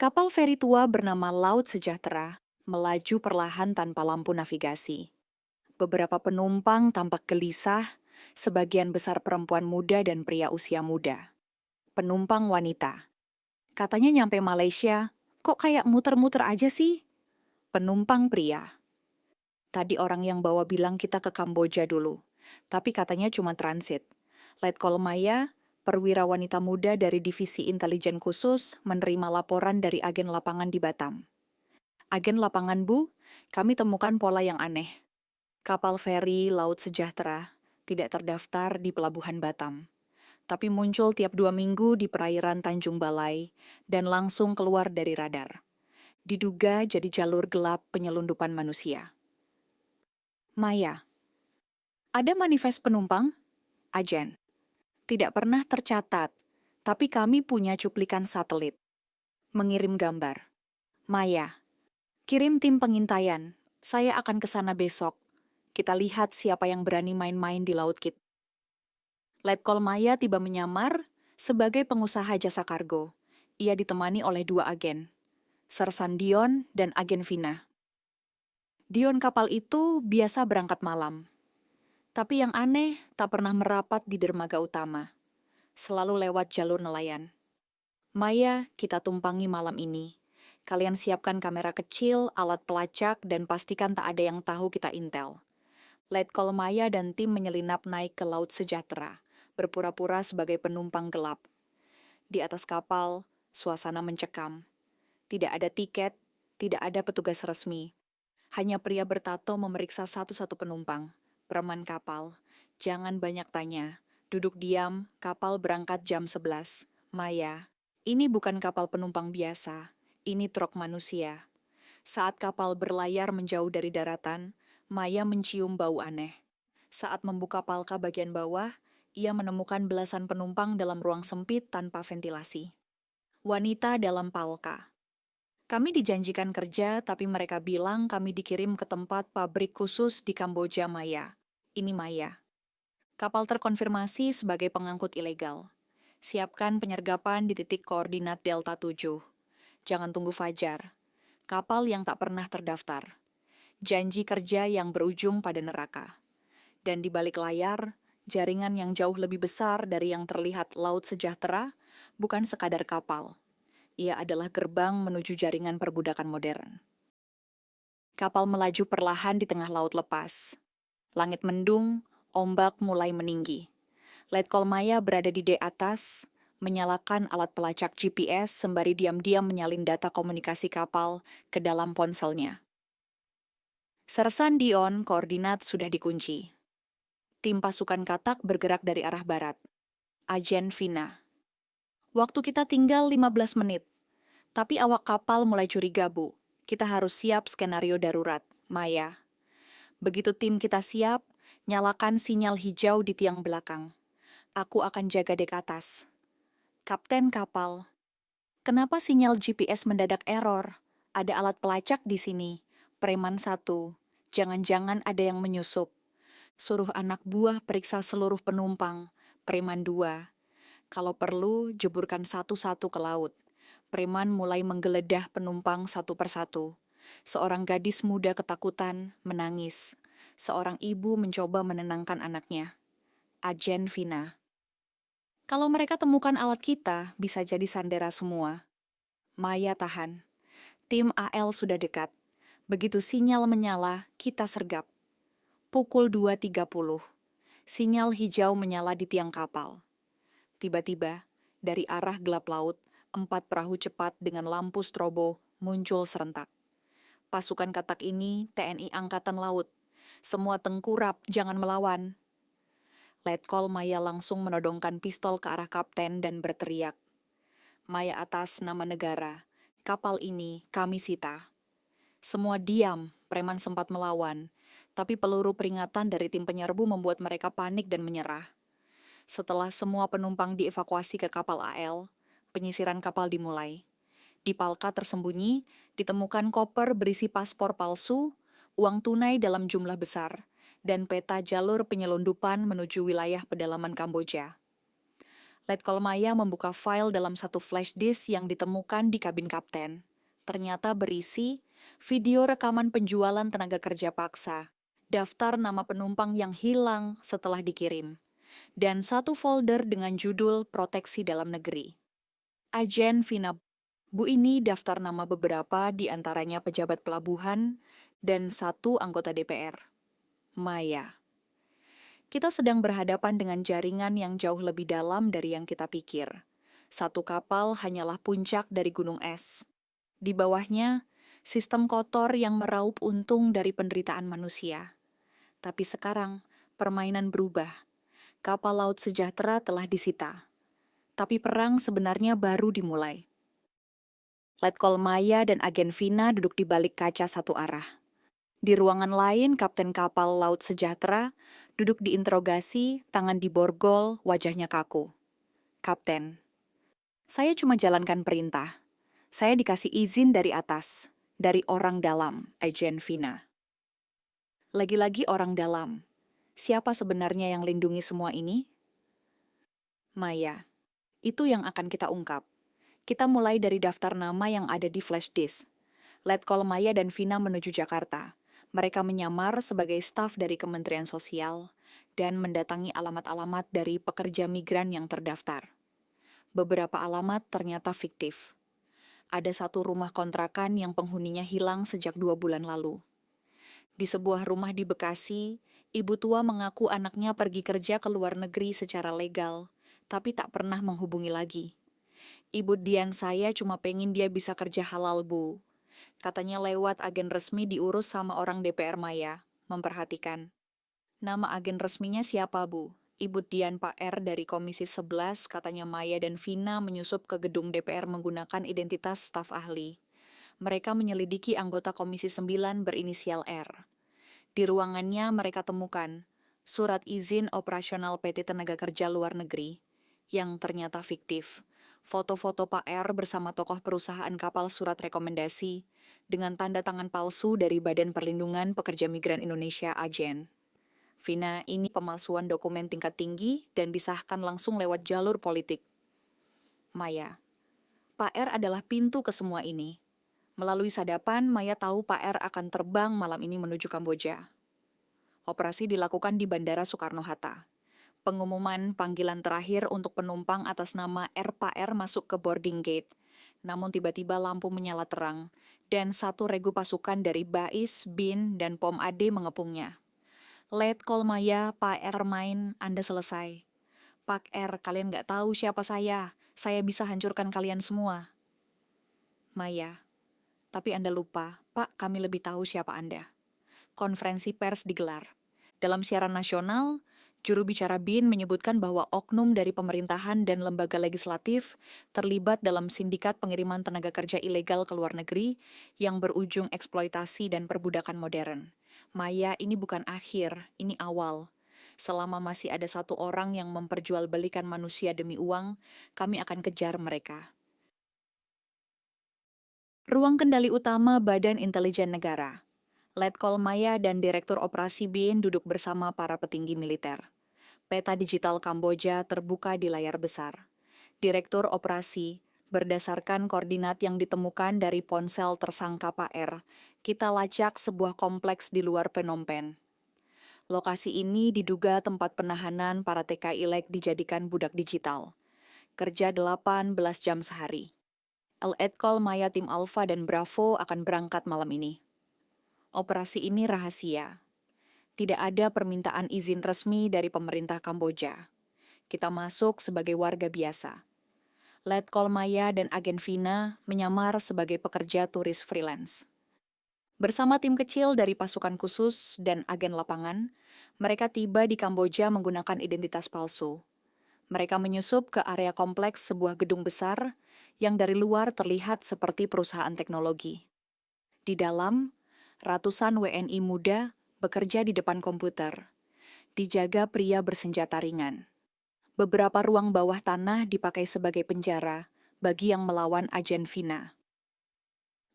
Kapal feri tua bernama Laut Sejahtera melaju perlahan tanpa lampu navigasi. Beberapa penumpang tampak gelisah, sebagian besar perempuan muda dan pria usia muda. Penumpang wanita. Katanya nyampe Malaysia, kok kayak muter-muter aja sih? Penumpang pria. Tadi orang yang bawa bilang kita ke Kamboja dulu, tapi katanya cuma transit. Letkol Maya, perwira wanita muda dari Divisi Intelijen Khusus, menerima laporan dari agen lapangan di Batam. Agen lapangan, Bu, kami temukan pola yang aneh. Kapal feri Laut Sejahtera tidak terdaftar di Pelabuhan Batam, tapi muncul tiap 2 minggu di perairan Tanjung Balai dan langsung keluar dari radar. Diduga jadi jalur gelap penyelundupan manusia. Maya, ada manifest penumpang? Ajen, tidak pernah tercatat, tapi kami punya cuplikan satelit. Mengirim gambar. Maya, kirim tim pengintaian. Saya akan ke sana besok. Kita lihat siapa yang berani main-main di laut kita. Letkol Maya tiba menyamar sebagai pengusaha jasa kargo. Ia ditemani oleh 2 agen, Sersan Dion dan agen Vina. Dion kapal itu biasa berangkat malam. Tapi yang aneh, tak pernah merapat di dermaga utama. Selalu lewat jalur nelayan. Maya, kita tumpangi malam ini. Kalian siapkan kamera kecil, alat pelacak, dan pastikan tak ada yang tahu kita intel. Letkol Maya dan tim menyelinap naik ke Laut Sejahtera, berpura-pura sebagai penumpang gelap. Di atas kapal, suasana mencekam. Tidak ada tiket, tidak ada petugas resmi. Hanya pria bertato memeriksa satu-satu penumpang. Preman kapal, jangan banyak tanya. Duduk diam, kapal berangkat jam 11. Maya, ini bukan kapal penumpang biasa. Ini truk manusia. Saat kapal berlayar menjauh dari daratan, Maya mencium bau aneh. Saat membuka palka bagian bawah, ia menemukan belasan penumpang dalam ruang sempit tanpa ventilasi. Wanita dalam palka. Kami dijanjikan kerja, tapi mereka bilang kami dikirim ke tempat pabrik khusus di Kamboja, Maya. Ini Maya. Kapal terkonfirmasi sebagai pengangkut ilegal. Siapkan penyergapan di titik koordinat Delta 7. Jangan tunggu fajar. Kapal yang tak pernah terdaftar. Janji kerja yang berujung pada neraka. Dan di balik layar, jaringan yang jauh lebih besar dari yang terlihat Laut Sejahtera bukan sekadar kapal. Ia adalah gerbang menuju jaringan perbudakan modern. Kapal melaju perlahan di tengah laut lepas. Langit mendung, ombak mulai meninggi. Letkol Maya berada di dek atas, menyalakan alat pelacak GPS sembari diam-diam menyalin data komunikasi kapal ke dalam ponselnya. Sersan Dion, koordinat sudah dikunci. Tim pasukan katak bergerak dari arah barat. Ajen Vina. Waktu kita tinggal 15 menit. Tapi awak kapal mulai curiga, Bu. Kita harus siap skenario darurat, Maya. Begitu tim kita siap, nyalakan sinyal hijau di tiang belakang. Aku akan jaga dek atas. Kapten kapal. Kenapa sinyal GPS mendadak error? Ada alat pelacak di sini. Preman 1. Jangan-jangan ada yang menyusup. Suruh anak buah periksa seluruh penumpang. Preman 2. Kalau perlu, jeburkan satu-satu ke laut. Preman mulai menggeledah penumpang satu persatu. Seorang gadis muda ketakutan, menangis. Seorang ibu mencoba menenangkan anaknya. Ajen Vina. Kalau mereka temukan alat kita, bisa jadi sandera semua. Maya tahan. Tim AL sudah dekat. Begitu sinyal menyala, kita sergap. Pukul 2.30. Sinyal hijau menyala di tiang kapal. Tiba-tiba, dari arah gelap laut, 4 perahu cepat dengan lampu strobo muncul serentak. Pasukan katak ini TNI Angkatan Laut. Semua tengkurap, jangan melawan. Letkol Maya langsung menodongkan pistol ke arah kapten dan berteriak. Maya atas nama negara. Kapal ini kami sita. Semua diam, preman sempat melawan. Tapi peluru peringatan dari tim penyerbu membuat mereka panik dan menyerah. Setelah semua penumpang dievakuasi ke kapal AL, penyisiran kapal dimulai. Di palka tersembunyi, ditemukan koper berisi paspor palsu, uang tunai dalam jumlah besar, dan peta jalur penyelundupan menuju wilayah pedalaman Kamboja. Letkol Maya membuka file dalam satu flash disk yang ditemukan di kabin kapten. Ternyata berisi video rekaman penjualan tenaga kerja paksa, daftar nama penumpang yang hilang setelah dikirim, dan satu folder dengan judul Proteksi Dalam Negeri. Ajen Vina, Bu, ini daftar nama beberapa di antaranya pejabat pelabuhan dan satu anggota DPR. Maya. Kita sedang berhadapan dengan jaringan yang jauh lebih dalam dari yang kita pikir. Satu kapal hanyalah puncak dari gunung es. Di bawahnya, sistem kotor yang meraup untung dari penderitaan manusia. Tapi sekarang, permainan berubah. Kapal laut sejahtera telah disita. Tapi perang sebenarnya baru dimulai. Letkol Maya dan Agen Vina duduk di balik kaca satu arah. Di ruangan lain, kapten kapal laut sejahtera duduk diinterogasi, tangan diborgol, wajahnya kaku. Kapten, saya cuma jalankan perintah. Saya dikasih izin dari atas, dari orang dalam, Agen Vina. Lagi-lagi orang dalam. Siapa sebenarnya yang lindungi semua ini? Maya, itu yang akan kita ungkap. Kita mulai dari daftar nama yang ada di flash disk. Letkol Maya dan Vina menuju Jakarta. Mereka menyamar sebagai staf dari Kementerian Sosial dan mendatangi alamat-alamat dari pekerja migran yang terdaftar. Beberapa alamat ternyata fiktif. Ada satu rumah kontrakan yang penghuninya hilang sejak 2 bulan lalu. Di sebuah rumah di Bekasi, ibu tua mengaku anaknya pergi kerja ke luar negeri secara legal, tapi tak pernah menghubungi lagi. Ibu Dian saya cuma pengen dia bisa kerja halal, Bu. Katanya lewat agen resmi diurus sama orang DPR Maya, memperhatikan. Nama agen resminya siapa, Bu? Ibu Dian Pak R dari Komisi 11, katanya Maya dan Vina menyusup ke gedung DPR menggunakan identitas staf ahli. Mereka menyelidiki anggota Komisi 9 berinisial R. Di ruangannya mereka temukan surat izin operasional PT Tenaga Kerja Luar Negeri, yang ternyata fiktif. Foto-foto Pak R bersama tokoh perusahaan kapal surat rekomendasi dengan tanda tangan palsu dari Badan Perlindungan Pekerja Migran Indonesia (AJEN). Vina, ini pemalsuan dokumen tingkat tinggi dan disahkan langsung lewat jalur politik. Maya, Pak R adalah pintu ke semua ini. Melalui sadapan, Maya tahu Pak R akan terbang malam ini menuju Kamboja. Operasi dilakukan di Bandara Soekarno-Hatta. Pengumuman panggilan terakhir untuk penumpang atas nama R. masuk ke boarding gate. Namun tiba-tiba lampu menyala terang, dan satu regu pasukan dari Bais, Bin, dan Pom AD mengepungnya. Letkol Maya, Pak R main, Anda selesai. Pak R, kalian nggak tahu siapa saya. Saya bisa hancurkan kalian semua. Maya, tapi Anda lupa, Pak, kami lebih tahu siapa Anda. Konferensi pers digelar. Dalam siaran nasional, juru bicara BIN menyebutkan bahwa oknum dari pemerintahan dan lembaga legislatif terlibat dalam sindikat pengiriman tenaga kerja ilegal ke luar negeri yang berujung eksploitasi dan perbudakan modern. Maya, ini bukan akhir, ini awal. Selama masih ada satu orang yang memperjualbelikan manusia demi uang, kami akan kejar mereka. Ruang kendali utama Badan Intelijen Negara. Letkol Maya dan Direktur Operasi BIN duduk bersama para petinggi militer. Peta digital Kamboja terbuka di layar besar. Direktur Operasi, berdasarkan koordinat yang ditemukan dari ponsel tersangka Pak R, kita lacak sebuah kompleks di luar Phnom Penh. Lokasi ini diduga tempat penahanan para TKI ilegal dijadikan budak digital. Kerja 18 jam sehari. Letkol Maya tim Alpha dan Bravo akan berangkat malam ini. Operasi ini rahasia. Tidak ada permintaan izin resmi dari pemerintah Kamboja. Kita masuk sebagai warga biasa. Letkol Maya dan Agen Vina menyamar sebagai pekerja turis freelance. Bersama tim kecil dari pasukan khusus dan agen lapangan, mereka tiba di Kamboja menggunakan identitas palsu. Mereka menyusup ke area kompleks sebuah gedung besar yang dari luar terlihat seperti perusahaan teknologi. Di dalam, ratusan WNI muda bekerja di depan komputer, dijaga pria bersenjata ringan. Beberapa ruang bawah tanah dipakai sebagai penjara bagi yang melawan Agen Vina.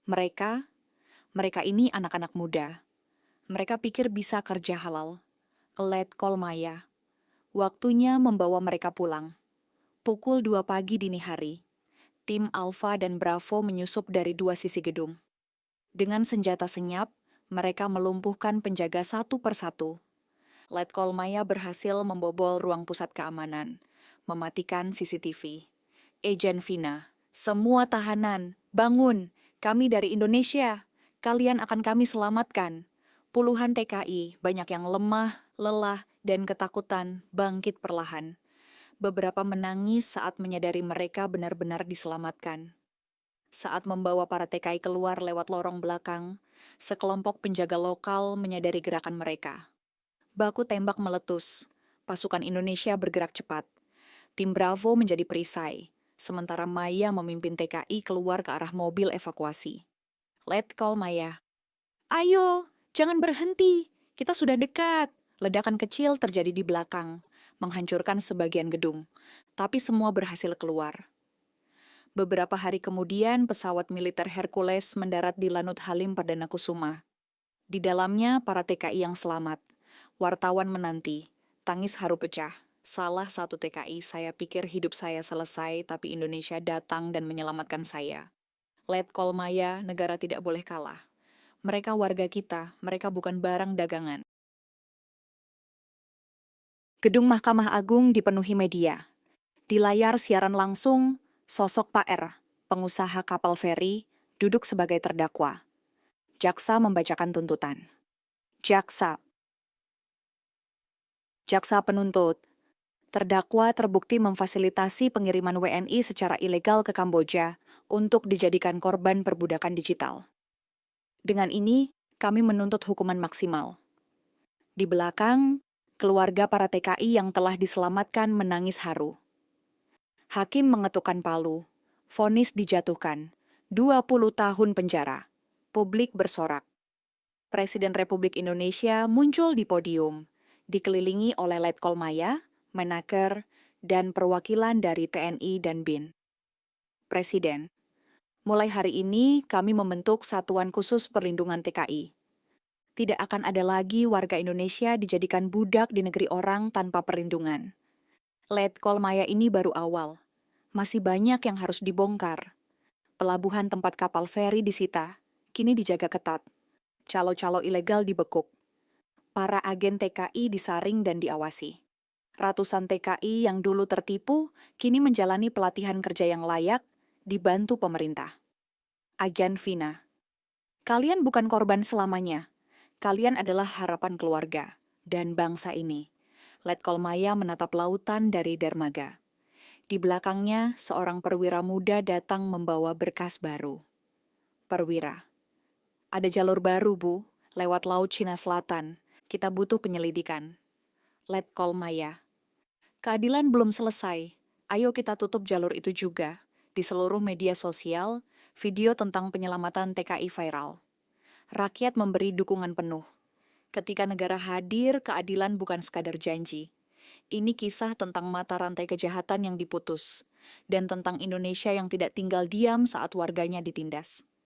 Mereka ini anak-anak muda. Mereka pikir bisa kerja halal. Letkol Maya. Waktunya membawa mereka pulang. Pukul 2 pagi dini hari, tim Alpha dan Bravo menyusup dari dua sisi gedung. Dengan senjata senyap, mereka melumpuhkan penjaga satu persatu. Letkol Maya berhasil membobol ruang pusat keamanan, mematikan CCTV. Ejen Vina, semua tahanan, bangun, kami dari Indonesia, kalian akan kami selamatkan. Puluhan TKI, banyak yang lemah, lelah, dan ketakutan, bangkit perlahan. Beberapa menangis saat menyadari mereka benar-benar diselamatkan. Saat membawa para TKI keluar lewat lorong belakang, sekelompok penjaga lokal menyadari gerakan mereka. Baku tembak meletus, pasukan Indonesia bergerak cepat. Tim Bravo menjadi perisai, sementara Maya memimpin TKI keluar ke arah mobil evakuasi. Letkol Maya, ayo, jangan berhenti, kita sudah dekat. Ledakan kecil terjadi di belakang, menghancurkan sebagian gedung, tapi semua berhasil keluar. Beberapa hari kemudian, pesawat militer Hercules mendarat di Lanut Halim Perdana Kusuma. Di dalamnya, para TKI yang selamat. Wartawan menanti, tangis haru pecah. Salah satu TKI, saya pikir hidup saya selesai, tapi Indonesia datang dan menyelamatkan saya. Letkol Maya, negara tidak boleh kalah. Mereka warga kita, mereka bukan barang dagangan. Gedung Mahkamah Agung dipenuhi media. Di layar siaran langsung, sosok Pak R, pengusaha kapal feri, duduk sebagai terdakwa. Jaksa membacakan tuntutan. Jaksa penuntut. Terdakwa terbukti memfasilitasi pengiriman WNI secara ilegal ke Kamboja untuk dijadikan korban perbudakan digital. Dengan ini, kami menuntut hukuman maksimal. Di belakang, keluarga para TKI yang telah diselamatkan menangis haru. Hakim mengetukkan palu. Vonis dijatuhkan. 20 tahun penjara. Publik bersorak. Presiden Republik Indonesia muncul di podium, dikelilingi oleh Letkol Maya, Menaker, dan perwakilan dari TNI dan BIN. Presiden, mulai hari ini kami membentuk Satuan Khusus Perlindungan TKI. Tidak akan ada lagi warga Indonesia dijadikan budak di negeri orang tanpa perlindungan. Letkol Maya ini baru awal. Masih banyak yang harus dibongkar. Pelabuhan tempat kapal feri disita, kini dijaga ketat. Calo-calo ilegal dibekuk. Para agen TKI disaring dan diawasi. Ratusan TKI yang dulu tertipu, kini menjalani pelatihan kerja yang layak, dibantu pemerintah. Ejen Vina, kalian bukan korban selamanya. Kalian adalah harapan keluarga dan bangsa ini. Letkol Maya menatap lautan dari dermaga. Di belakangnya, seorang perwira muda datang membawa berkas baru. Perwira, ada jalur baru, Bu, lewat Laut Cina Selatan. Kita butuh penyelidikan. Letkol Maya, keadilan belum selesai. Ayo kita tutup jalur itu juga. Di seluruh media sosial, video tentang penyelamatan TKI viral. Rakyat memberi dukungan penuh. Ketika negara hadir, keadilan bukan sekadar janji. Ini kisah tentang mata rantai kejahatan yang diputus, dan tentang Indonesia yang tidak tinggal diam saat warganya ditindas.